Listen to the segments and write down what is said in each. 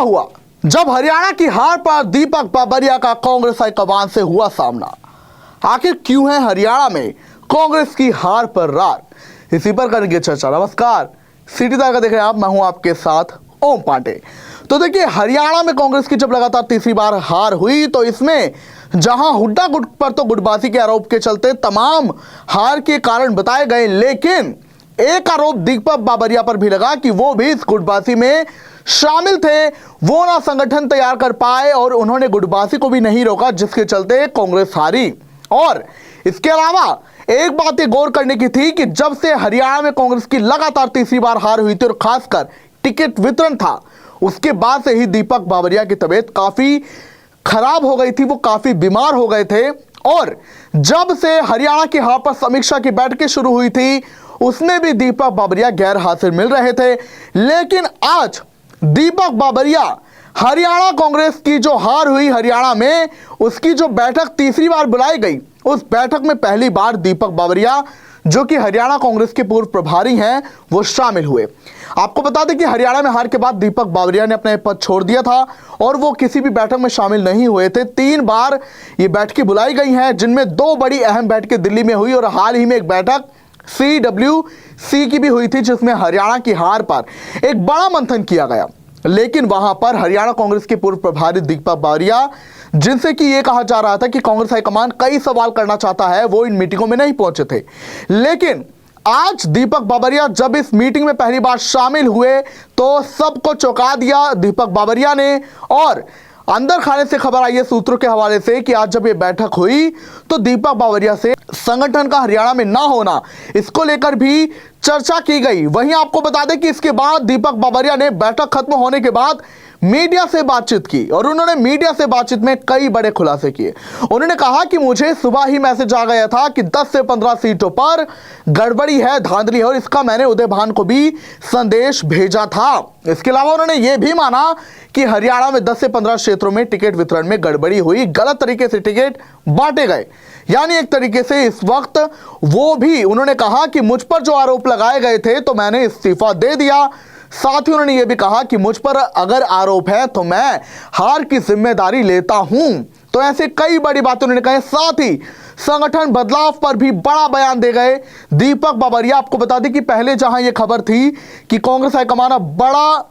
हुआ जब हरियाणा की हार पर दीपक बाबरिया का कांग्रेस हाईकमान से हुआ सामना? आखिर क्यों है हरियाणा में कांग्रेस की हार पर रार? इसी पर करेंगे चर्चा। नमस्कार, सिटी का देख रहे हैं आप, मैं हूं आपके साथ ओम पांडे। तो देखिए, हरियाणा में कांग्रेस की जब लगातार तीसरी बार हार हुई तो इसमें जहां हुड्डा गुट पर तो गुटबाजी के आरोप के चलते तमाम हार के कारण बताए गए, लेकिन एक आरोप दीपक बाबरिया पर भी लगा कि वो भी इस गुटबाजी में शामिल थे। वो ना संगठन तैयार कर पाए और उन्होंने गुटबाजी को भी नहीं रोका, जिसके चलते कांग्रेस हारी। और इसके अलावा एक बात ये गौर करने की थी कि जब से हरियाणा में कांग्रेस की लगातार तीसरी बार हार हुई थी और खासकर टिकट वितरण था, उसके बाद से ही दीपक बाबरिया की तबीयत काफी खराब हो गई थी। वो काफी बीमार हो गए थे और जब से हरियाणा की हार पर समीक्षा की बैठकें शुरू हुई थी, उसमें भी दीपक बाबरिया गैर हाजिर मिल रहे थे। लेकिन आज दीपक बाबरिया हरियाणा कांग्रेस की जो हार हुई हरियाणा में, उसकी जो बैठक तीसरी बार बुलाई गई, उस बैठक में पहली बार दीपक बाबरिया, जो कि हरियाणा कांग्रेस के पूर्व प्रभारी हैं, वो शामिल हुए। आपको बता दें कि हरियाणा में हार के बाद दीपक बाबरिया ने अपना पद छोड़ दिया था और वो किसी भी बैठक में शामिल नहीं हुए थे। 3 बार ये बैठकें बुलाई गई हैं, जिनमें 2 बड़ी अहम बैठकें दिल्ली में हुई और हाल ही में एक बैठक CWC की भी हुई थी, जिसमें हरियाणा की हार पर एक बड़ा मंथन किया गया। लेकिन वहां पर हरियाणा कांग्रेस के पूर्व प्रभारी दीपक बाबरिया, जिनसे कि यह कहा जा रहा था कि कांग्रेस हाईकमान कई सवाल करना चाहता है, वो इन मीटिंगों में नहीं पहुंचे थे। लेकिन आज दीपक बाबरिया जब इस मीटिंग में पहली बार शामिल हुए तो सबको चौंका दिया दीपक बाबरिया ने। और अंदर खाने से खबर आई है सूत्रों के हवाले से कि आज जब ये बैठक हुई तो दीपक बाबरिया से संगठन का हरियाणा में ना होना, इसको लेकर भी चर्चा की गई। वहीं आपको बता दें कि इसके बाद दीपक बाबरिया ने बैठक खत्म होने के बाद मीडिया से बातचीत की और उन्होंने मीडिया से बातचीत में कई बड़े खुलासे किए। उन्होंने कहा कि मुझे सुबह ही मैसेज आ गया था कि 10 से 15 सीटों पर गड़बड़ी है, धांधली है, और इसका मैंने उदय भान को भी संदेश भेजा था। इसके अलावा उन्होंने यह भी माना कि हरियाणा में 10 से 15 क्षेत्रों में टिकट वितरण में गड़बड़ी हुई, गलत तरीके से टिकट बांटे गए। यानी एक तरीके से इस वक्त वो भी उन्होंने कहा कि मुझ पर जो आरोप लगाए गए थे तो मैंने इस्तीफा दे दिया। साथ ही उन्होंने यह भी कहा कि मुझ पर अगर आरोप है तो मैं हार की जिम्मेदारी लेता हूं। तो ऐसे कई बड़ी बातें उन्होंने कही। साथ ही संगठन बदलाव पर भी बड़ा बयान दे गए दीपक बाबरिया। आपको बता दें कि पहले जहां यह खबर थी कि कांग्रेस हाईकमान बड़ा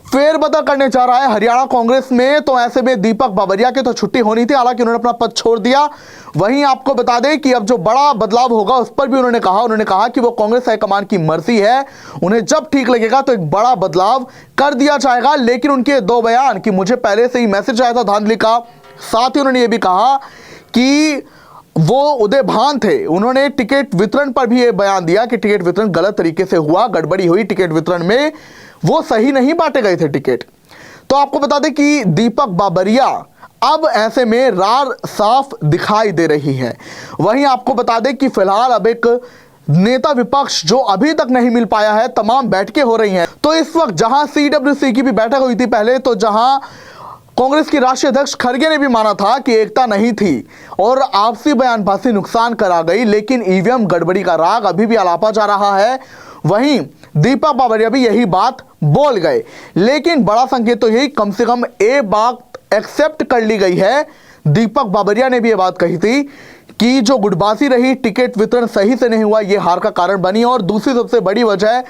फेरबदल करने जा रहा है हरियाणा कांग्रेस में, तो ऐसे में दीपक बाबरिया की तो छुट्टी होनी थी, हालांकि उन्होंने अपना पद छोड़ दिया। वहीं आपको बता दें कि अब जो बड़ा बदलाव होगा उस पर भी उन्होंने कहा कि वो कांग्रेस हाईकमान की मर्जी है, उन्हें जब ठीक लगेगा तो एक बड़ा बदलाव कर दिया जाएगा। लेकिन उनके 2 बयान कि मुझे पहले से ही मैसेज आया था धांधली का, साथ ही उन्होंने ये भी कहा कि वो उदय भान थे। उन्होंने टिकट वितरण पर भी ये बयान दिया कि टिकट वितरण गलत तरीके से हुआ, गड़बड़ी हुई टिकट वितरण में, वो सही नहीं बांटे गए थे टिकट। तो आपको बता दें कि दीपक बाबरिया अब ऐसे में रार साफ दिखाई दे रही है। वहीं आपको बता दें कि फिलहाल अब एक नेता विपक्ष जो अभी तक नहीं मिल पाया है, तमाम बैठकें हो रही हैं। तो इस वक्त जहां CWC की भी बैठक हुई थी पहले, तो जहां कांग्रेस की राष्ट्रीय अध्यक्ष खड़गे ने भी माना था कि एकता नहीं थी और आपसी बयानबाजी नुकसान करा गई, लेकिन EVM गड़बड़ी का राग अभी भी आलापा जा रहा है। वहीं दीपक बाबरिया भी यही बात बोल गए। लेकिन बड़ा संकेत तो यही, कम से कम एक बात एक्सेप्ट कर ली गई है। दीपक बाबरिया ने भी यह बात कही थी कि जो गुटबाजी रही, टिकट वितरण सही से नहीं हुआ, यह हार का कारण बनी। और दूसरी सबसे बड़ी वजह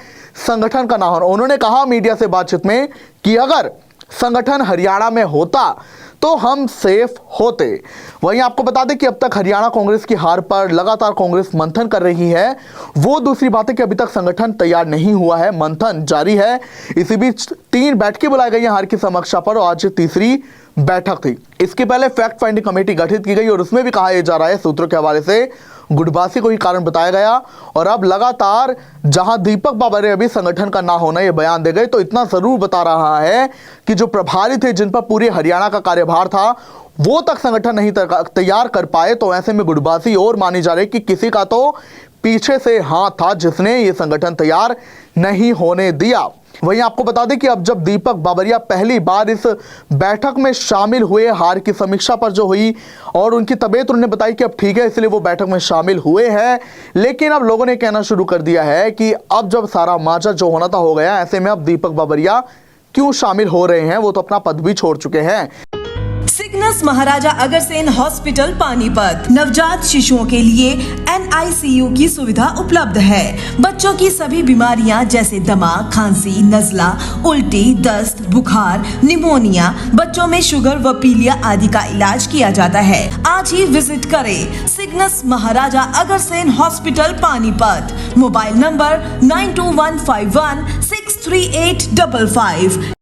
संगठन का ना होना। उन्होंने कहा मीडिया से बातचीत में कि अगर संगठन हरियाणा में होता तो हम सेफ होते। वहीं आपको बता दें कि अब तक हरियाणा कांग्रेस की हार पर लगातार कांग्रेस मंथन कर रही है। वो दूसरी बात है कि अभी तक संगठन तैयार नहीं हुआ है, मंथन जारी है। इसी बीच 3 बैठकें बुलाई गई हैं हार की समीक्षा पर और आज तीसरी बैठक थी। इसके पहले फैक्ट फाइंडिंग कमेटी गठित की गई और उसमें भी कहा जा रहा है सूत्रों के हवाले से गुटबाजी को ही कारण बताया गया। और अब लगातार जहां दीपक बाबरिया भी संगठन का ना होना ये बयान दे गए, तो इतना जरूर बता रहा है कि जो प्रभारी थे, जिन पर पूरे हरियाणा का कार्यभार था, वो तक संगठन नहीं तैयार कर पाए। तो ऐसे में गुटबाजी और मानी जा रही कि किसी का तो पीछे से हाथ था जिसने ये संगठन तैयार नहीं होने दिया। वहीं आपको बता दें कि अब जब दीपक बाबरिया पहली बार इस बैठक में शामिल हुए, हार की समीक्षा पर जो हुई और उनकी तबीयत उन्होंने बताई कि अब ठीक है, इसलिए वो बैठक में शामिल हुए हैं। लेकिन अब लोगों ने कहना शुरू कर दिया है कि अब जब सारा माजा जो होना था हो गया, ऐसे में अब दीपक बाबरिया क्यों शामिल हो रहे हैं, वो तो अपना पद भी छोड़ चुके हैं। सिग्नस महाराजा अग्रसेन हॉस्पिटल पानीपत नवजात शिशुओं के लिए NICU की सुविधा उपलब्ध है। बच्चों की सभी बीमारियां जैसे दमा, खांसी, नजला, उल्टी, दस्त, बुखार, निमोनिया, बच्चों में शुगर व पीलिया आदि का इलाज किया जाता है। आज ही विजिट करें Cygnus Maharaja Agrasen hospital Panipat. Mobile number 9215163855।